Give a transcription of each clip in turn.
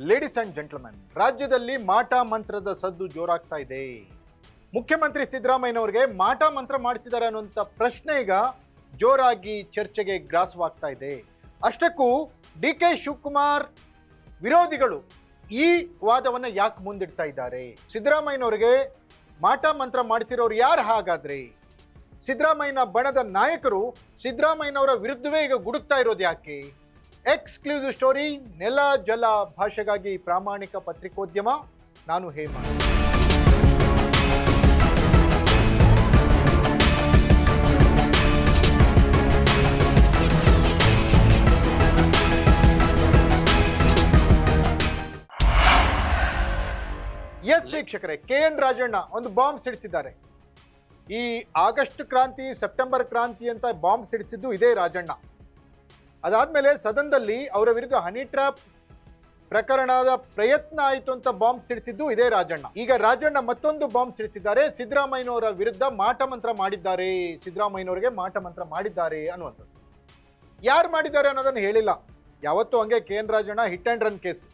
Ladies and gentlemen, ರಾಜ್ಯದಲ್ಲಿ ಮಾಟ ಮಂತ್ರದ ಸದ್ದು ಜೋರಾಗ್ತಾ ಇದೆ. ಮುಖ್ಯಮಂತ್ರಿ ಸಿದ್ದರಾಮಯ್ಯನವರಿಗೆ ಮಾಟ ಮಂತ್ರ ಮಾಡಿಸಿದ್ದಾರೆ ಅನ್ನುವಂಥ ಪ್ರಶ್ನೆ ಈಗ ಜೋರಾಗಿ ಚರ್ಚೆಗೆ ಗ್ರಾಸವಾಗ್ತಾ ಇದೆ. ಅಷ್ಟಕ್ಕೂ ಡಿ.ಕೆ. ಶಿವಕುಮಾರ್ ವಿರೋಧಿಗಳು ಈ ವಾದವನ್ನು ಯಾಕೆ ಮುಂದಿಡ್ತಾ ಇದ್ದಾರೆ? ಸಿದ್ದರಾಮಯ್ಯನವರಿಗೆ ಮಾಟ ಮಂತ್ರ ಮಾಡಿಸಿರೋರು ಯಾರು ಹಾಗಾದ್ರೆ? ಸಿದ್ದರಾಮಯ್ಯನ ಬಣದ ನಾಯಕರು ಸಿದ್ದರಾಮಯ್ಯನವರ ವಿರುದ್ಧವೇ ಈಗ ಗುಡುಕ್ತಾ ಇರೋದು ಯಾಕೆ? ಎಕ್ಸ್ಕ್ಲೂಸಿವ್ ಸ್ಟೋರಿ, ನೆಲ ಜಲ ಭಾಷೆಗಾಗಿ ಪ್ರಾಮಾಣಿಕ ಪತ್ರಿಕೋದ್ಯಮ. ನಾನು ಹೇಮಾ. ಎಸ್ ವೀಕ್ಷಕರೇ, ಕೆ.ಎನ್. ರಾಜಣ್ಣ ಒಂದು ಬಾಂಬ್ ಸಿಡಿಸಿದ್ದಾರೆ. ಈ ಆಗಸ್ಟ್ ಕ್ರಾಂತಿ, ಸೆಪ್ಟೆಂಬರ್ ಕ್ರಾಂತಿ ಅಂತ ಬಾಂಬ್ ಸಿಡಿಸಿದ್ದು ಇದೇ ರಾಜಣ್ಣ. ಅದಾದ್ಮೇಲೆ ಸದನದಲ್ಲಿ ಅವರ ವಿರುದ್ಧ ಹನಿ ಟ್ರ್ಯಾಪ್ ಪ್ರಕರಣದ ಪ್ರಯತ್ನ ಆಯಿತು ಅಂತ ಬಾಂಬ್ ಸಿಡಿಸಿದ್ದು ಇದೇ ರಾಜಣ್ಣ. ಈಗ ರಾಜಣ್ಣ ಮತ್ತೊಂದು ಬಾಂಬ್ ಸಿಡಿಸಿದ್ದಾರೆ. ಸಿದ್ದರಾಮಯ್ಯನವರ ವಿರುದ್ಧ ಮಾಟ ಮಂತ್ರ ಮಾಡಿದ್ದಾರೆ, ಸಿದ್ದರಾಮಯ್ಯನವರಿಗೆ ಮಾಟ ಮಂತ್ರ ಮಾಡಿದ್ದಾರೆ ಅನ್ನುವಂಥದ್ದು. ಯಾರು ಮಾಡಿದ್ದಾರೆ ಅನ್ನೋದನ್ನು ಹೇಳಿಲ್ಲ. ಯಾವತ್ತೂ ಹಂಗೆ KN. Rajanna hit and run case.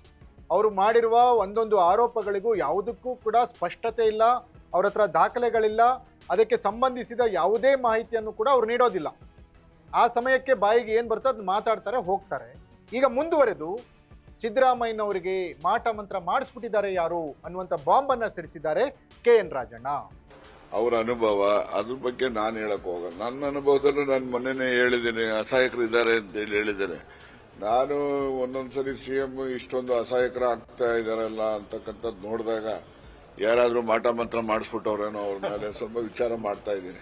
ಅವರು ಮಾಡಿರುವ ಒಂದೊಂದು ಆರೋಪಗಳಿಗೂ ಯಾವುದಕ್ಕೂ ಕೂಡ ಸ್ಪಷ್ಟತೆ ಇಲ್ಲ, ಅವ್ರ ಹತ್ರ ದಾಖಲೆಗಳಿಲ್ಲ, ಅದಕ್ಕೆ ಸಂಬಂಧಿಸಿದ ಯಾವುದೇ ಮಾಹಿತಿಯನ್ನು ಕೂಡ ಅವ್ರು ನೀಡೋದಿಲ್ಲ. ಆ ಸಮಯಕ್ಕೆ ಬಾಯಿಗೆ ಏನು ಬರ್ತದೆ ಅದು ಮಾತಾಡ್ತಾರೆ, ಹೋಗ್ತಾರೆ. ಈಗ ಮುಂದುವರೆದು ಸಿದ್ದರಾಮಯ್ಯನವರಿಗೆ ಮಾಟ ಮಂತ್ರ ಮಾಡಿಸ್ಬಿಟ್ಟಿದ್ದಾರೆ ಯಾರು ಅನ್ನುವಂಥ ಬಾಂಬನ್ನು ಸಿಡಿಸಿದ್ದಾರೆ ಕೆ.ಎನ್. ರಾಜಣ್ಣ. ಅವರ ಅನುಭವ, ಅದ್ರ ಬಗ್ಗೆ ನಾನು ಹೇಳಕ್ ಹೋಗಲ್ಲ. ನನ್ನ ಅನುಭವದಲ್ಲೂ ನಾನು ಮೊನ್ನೆನೇ ಹೇಳಿದ್ದೇನೆ, ಅಸಹಾಯಕರಿದ್ದಾರೆ ಅಂತ ಹೇಳಿದ್ದೇನೆ. ನಾನು ಒಂದೊಂದ್ಸರಿ ಸಿಎಂ ಇಷ್ಟೊಂದು ಅಸಹಾಯಕರ ಆಗ್ತಾ ಇದಾರಲ್ಲ ಅಂತಕ್ಕಂಥದ್ದು ನೋಡಿದಾಗ ಯಾರಾದ್ರೂ ಮಾಟ ಮಂತ್ರ ಮಾಡಿಸ್ಬಿಟ್ಟವ್ರೇನೋ ಅವ್ರ ಮೇಲೆ ಸ್ವಲ್ಪ ವಿಚಾರ ಮಾಡ್ತಾ ಇದ್ದೀನಿ.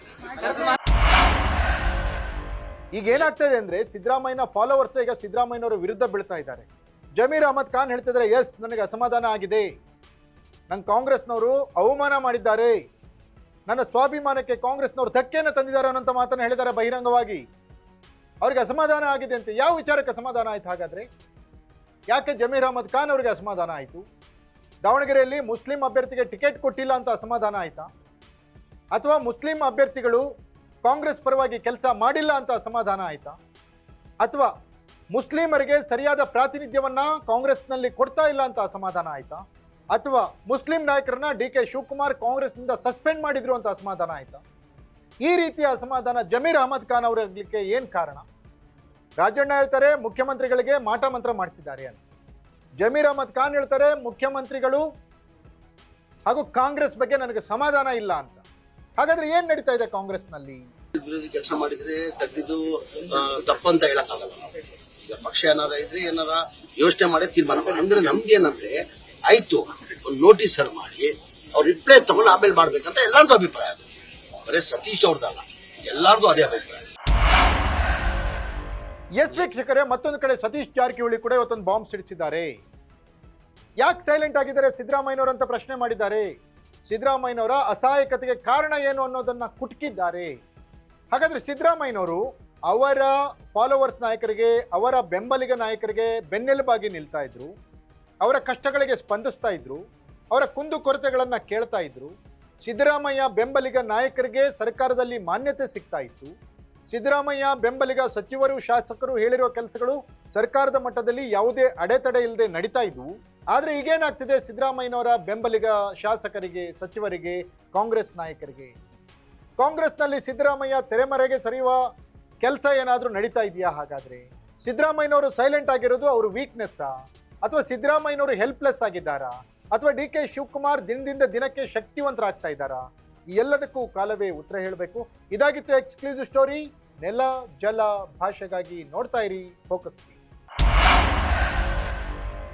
ಈಗ ಏನಾಗ್ತಾ ಇದೆ ಅಂದ್ರೆ, ಸಿದ್ದರಾಮಯ್ಯನ ಫಾಲೋವರ್ಸ್ ಈಗ ಸಿದ್ದರಾಮಯ್ಯನವರ ವಿರುದ್ಧ ಬೀಳ್ತಾ ಇದ್ದಾರೆ. ಜಮೀರ್ ಅಹಮದ್ ಖಾನ್ ಹೇಳ್ತಿದ್ದಾರೆ, ಎಸ್ ನನಗೆ ಅಸಮಾಧಾನ ಆಗಿದೆ, ನಂಗೆ ಕಾಂಗ್ರೆಸ್ನವರು ಅವಮಾನ ಮಾಡಿದ್ದಾರೆ, ನನ್ನ ಸ್ವಾಭಿಮಾನಕ್ಕೆ ಕಾಂಗ್ರೆಸ್ನವರು ಧಕ್ಕೆಯನ್ನು ತಂದಿದ್ದಾರೆ ಅನ್ನೋಂಥ ಮಾತನ್ನು ಹೇಳಿದ್ದಾರೆ ಬಹಿರಂಗವಾಗಿ. ಅವ್ರಿಗೆ ಅಸಮಾಧಾನ ಆಗಿದೆ ಅಂತ. ಯಾವ ವಿಚಾರಕ್ಕೆ ಅಸಮಾಧಾನ ಆಯ್ತು ಹಾಗಾದ್ರೆ? ಯಾಕೆ ಜಮೀರ್ ಅಹಮದ್ ಖಾನ್ ಅವರಿಗೆ ಅಸಮಾಧಾನ ಆಯಿತು? ದಾವಣಗೆರೆಯಲ್ಲಿ ಮುಸ್ಲಿಂ ಅಭ್ಯರ್ಥಿಗೆ ಟಿಕೆಟ್ ಕೊಟ್ಟಿಲ್ಲ ಅಂತ ಅಸಮಾಧಾನ ಆಯ್ತಾ? ಅಥವಾ ಮುಸ್ಲಿಂ ಅಭ್ಯರ್ಥಿಗಳು ಕಾಂಗ್ರೆಸ್ ಪರವಾಗಿ ಕೆಲಸ ಮಾಡಿಲ್ಲ ಅಂತ ಅಸಮಾಧಾನ ಆಯ್ತಾ? ಅಥವಾ ಮುಸ್ಲಿಮರಿಗೆ ಸರಿಯಾದ ಪ್ರಾತಿನಿಧ್ಯವನ್ನ ಕಾಂಗ್ರೆಸ್ನಲ್ಲಿ ಕೊಡ್ತಾ ಇಲ್ಲ ಅಂತ ಅಸಮಾಧಾನ ಆಯ್ತಾ? ಅಥವಾ ಮುಸ್ಲಿಂ ನಾಯಕರನ್ನ ಡಿ.ಕೆ. ಶಿವಕುಮಾರ್ ಕಾಂಗ್ರೆಸ್ನಿಂದ ಸಸ್ಪೆಂಡ್ ಮಾಡಿದ್ರು ಅಂತ ಅಸಮಾಧಾನ ಆಯ್ತಾ? ಈ ರೀತಿಯ ಅಸಮಾಧಾನ ಜಮೀರ್ ಅಹಮದ್ ಖಾನ್ ಅವರಾಗಲಿಕ್ಕೆ ಏನು ಕಾರಣ? ರಾಜಣ್ಣ ಹೇಳ್ತಾರೆ ಮುಖ್ಯಮಂತ್ರಿಗಳಿಗೆ ಮಾಟ ಮಂತ್ರ ಮಾಡಿಸಿದ್ದಾರೆ ಅಂತ. ಜಮೀರ್ ಅಹಮದ್ ಖಾನ್ ಹೇಳ್ತಾರೆ ಮುಖ್ಯಮಂತ್ರಿಗಳು ಹಾಗೂ ಕಾಂಗ್ರೆಸ್ ಬಗ್ಗೆ ನನಗೆ ಸಮಾಧಾನ ಇಲ್ಲ ಅಂತ. ಹಾಗಾದ್ರೆ ಏನ್ ನಡೀತಾ ಇದೆ ಕಾಂಗ್ರೆಸ್ನಲ್ಲಿ? ವಿರೋಧಿ ಕೆಲಸ ಮಾಡಿದ್ರೆ ತೆಗೆದಿದ್ದು ತಪ್ಪಂತ ಹೇಳಕ್ಕಾಗಲ್ಲ. ಈಗ ಪಕ್ಷ ಏನಾರ ಇದ್ರೆ ಏನಾರ ಯೋಚನೆ ಮಾಡಿ ತೀರ್ಮಾನ ಮಾಡಿ. ಅಂದ್ರೆ ನಮ್ದೇನಂದ್ರೆ ಆಯ್ತು, ಒಂದು ನೋಟಿಸ್ ಸರ್ವ್ ಮಾಡಿ ಅವ್ರು ರಿಪ್ಲೈ ತಗೊಂಡು ಆಮೇಲೆ ಮಾಡ್ಬೇಕಂತ ಎಲ್ಲಾರ್ದು ಅಭಿಪ್ರಾಯ. ಬರೇ ಸತೀಶ್ ಅವ್ರದ್ದಲ್ಲ, ಎಲ್ಲಾರ್ದು ಅದೇ ಅಭಿಪ್ರಾಯ. ಎಸ್ ವೀಕ್ಷಕರೇ, ಮತ್ತೊಂದು ಕಡೆ ಸತೀಶ್ ಜಾರಕಿಹೊಳಿ ಕೂಡ ಇವತ್ತೊಂದು ಬಾಂಬ್ ಸಿಡಿಸಿದ್ದಾರೆ. ಯಾಕೆ ಸೈಲೆಂಟ್ ಆಗಿದ್ದಾರೆ ಸಿದ್ದರಾಮಯ್ಯನವರಂತ ಪ್ರಶ್ನೆ ಮಾಡಿದ್ದಾರೆ. ಸಿದ್ದರಾಮಯ್ಯನವರ ಅಸಹಾಯಕತೆಗೆ ಕಾರಣ ಏನು ಅನ್ನೋದನ್ನ ಕುಟುಕಿದ್ದಾರೆ. ಹಾಗಾದ್ರೆ ಸಿದ್ದರಾಮಯ್ಯನವರು ಅವರ ಫಾಲೋವರ್ಸ್ ನಾಯಕರಿಗೆ, ಅವರ ಬೆಂಬಲಿಗ ನಾಯಕರಿಗೆ ಬೆನ್ನೆಲುಬಾಗಿ ನಿಲ್ತಾ ಇದ್ರು, ಅವರ ಕಷ್ಟಗಳಿಗೆ ಸ್ಪಂದಿಸ್ತಾ ಇದ್ರು, ಅವರ ಕುಂದು ಕೊರತೆಗಳನ್ನು ಕೇಳ್ತಾ ಇದ್ರು. ಸಿದ್ದರಾಮಯ್ಯ ಬೆಂಬಲಿಗ ನಾಯಕರಿಗೆ ಸರ್ಕಾರದಲ್ಲಿ ಮಾನ್ಯತೆ ಸಿಗ್ತಾ ಇತ್ತು. ಸಿದ್ದರಾಮಯ್ಯ ಬೆಂಬಲಿಗ ಸಚಿವರು, ಶಾಸಕರು ಹೇಳಿರೋ ಕೆಲಸಗಳು ಸರ್ಕಾರದ ಮಟ್ಟದಲ್ಲಿ ಯಾವುದೇ ಅಡೆತಡೆ ಇಲ್ಲದೆ ನಡೀತಾ ಇದ್ವು. ಆದರೆ ಈಗೇನಾಗ್ತಿದೆ, ಸಿದ್ದರಾಮಯ್ಯನವರ ಬೆಂಬಲಿಗ ಶಾಸಕರಿಗೆ, ಸಚಿವರಿಗೆ, ಕಾಂಗ್ರೆಸ್ ನಾಯಕರಿಗೆ, ಕಾಂಗ್ರೆಸ್ನಲ್ಲಿ ಸಿದ್ದರಾಮಯ್ಯ ತೆರೆಮರೆಗೆ ಸರಿಯುವ ಕೆಲಸ ಏನಾದರೂ ನಡೀತಾ ಇದೆಯಾ? ಹಾಗಾದ್ರೆ ಸಿದ್ದರಾಮಯ್ಯನವರು ಸೈಲೆಂಟ್ ಆಗಿರೋದು ಅವರು ವೀಕ್ನೆಸ್ಸಾ? ಅಥವಾ ಸಿದ್ದರಾಮಯ್ಯನವರು ಹೆಲ್ಪ್ಲೆಸ್ ಆಗಿದ್ದಾರಾ? ಅಥವಾ ಡಿ.ಕೆ. ಶಿವಕುಮಾರ್ ದಿನದಿಂದ ದಿನಕ್ಕೆ ಶಕ್ತಿವಂತರಾಗ್ತಾ ಇದ್ದಾರಾ? ಈ ಎಲ್ಲದಕ್ಕೂ ಕಾಲವೇ ಉತ್ತರ ಹೇಳಬೇಕು. ಇದಾಗಿತ್ತು ಎಕ್ಸ್ಕ್ಲೂಸಿವ್ ಸ್ಟೋರಿ, ನೆಲ ಜಲ ಭಾಷೆಗಾಗಿ. ನೋಡ್ತಾ ಇರಿ ಫೋಕಸ್.